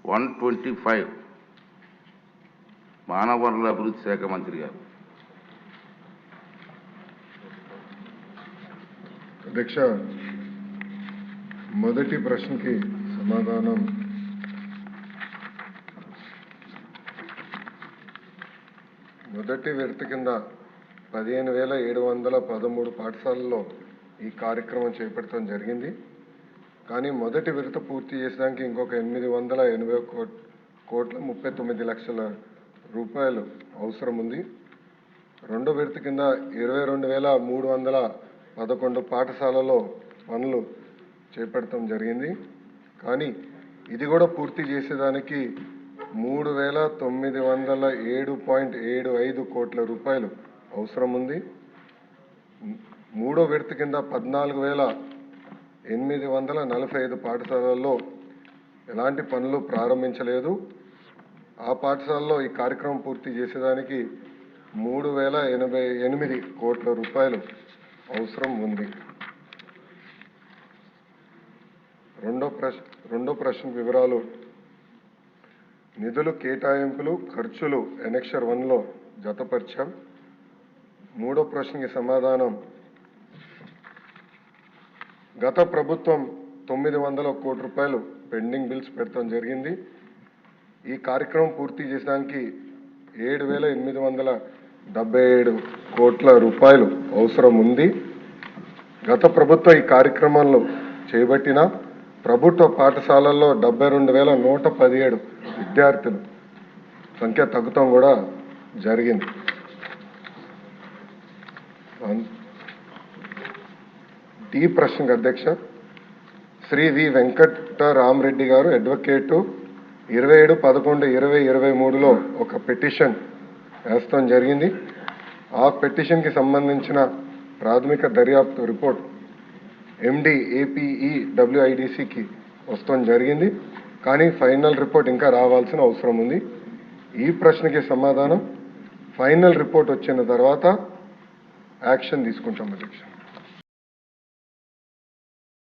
125 మానవ వనరుల అభివృద్ధి శాఖ మంత్రి గారు. అధ్యక్ష, మొదటి ప్రశ్నకి సమాధానం మొదటి విడత కింద 15,713 పాఠశాలల్లో ఈ కార్యక్రమం చేపట్టడం జరిగింది. కానీ మొదటి విడత పూర్తి చేసడానికి ఇంకొక 880 కోట్ల 39 లక్షల రూపాయలు అవసరం ఉంది. రెండో విడత కింద 22,311 పాఠశాలలో పనులు చేపట్టడం జరిగింది. కానీ ఇది కూడా పూర్తి చేసేదానికి 3,907.75 కోట్ల రూపాయలు అవసరం ఉంది. మూడో విడత కింద 14,845 పాఠశాలల్లో ఎలాంటి పనులు ప్రారంభించలేదు. ఆ పాఠశాలలో ఈ కార్యక్రమం పూర్తి చేసేదానికి 3,088 కోట్ల రూపాయలు అవసరం ఉంది. రెండో ప్రశ్న వివరాలు. నిధులు కేటాయింపులు ఖర్చులు ఎనెక్షర్ 1లో జతపరిచాం. మూడో ప్రశ్నకి సమాధానం, గత ప్రభుత్వం 900 కోట్ల రూపాయలు పెండింగ్ బిల్స్ పెట్టడం జరిగింది. ఈ కార్యక్రమం పూర్తి చేసడానికి 7,877 కోట్ల రూపాయలు అవసరం ఉంది. గత ప్రభుత్వం ఈ కార్యక్రమంలో చేపట్టిన ప్రభుత్వ పాఠశాలల్లో 72,117 విద్యార్థుల సంఖ్య తగ్గుతాం కూడా జరిగింది. డి ప్రశ్నకు అధ్యక్ష, శ్రీ వి వెంకటరామరెడ్డి గారు అడ్వకేటు 27/11/2023లో ఒక పిటిషన్ వేస్తాం జరిగింది. ఆ పిటిషన్కి సంబంధించిన ప్రాథమిక దర్యాప్తు రిపోర్ట్ MDAPEWIDCకి వస్తాం జరిగింది. కానీ ఫైనల్ రిపోర్ట్ ఇంకా రావాల్సిన అవసరం ఉంది. ఈ ప్రశ్నకి సమాధానం, ఫైనల్ రిపోర్ట్ వచ్చిన తర్వాత యాక్షన్ తీసుకుంటాం అధ్యక్ష.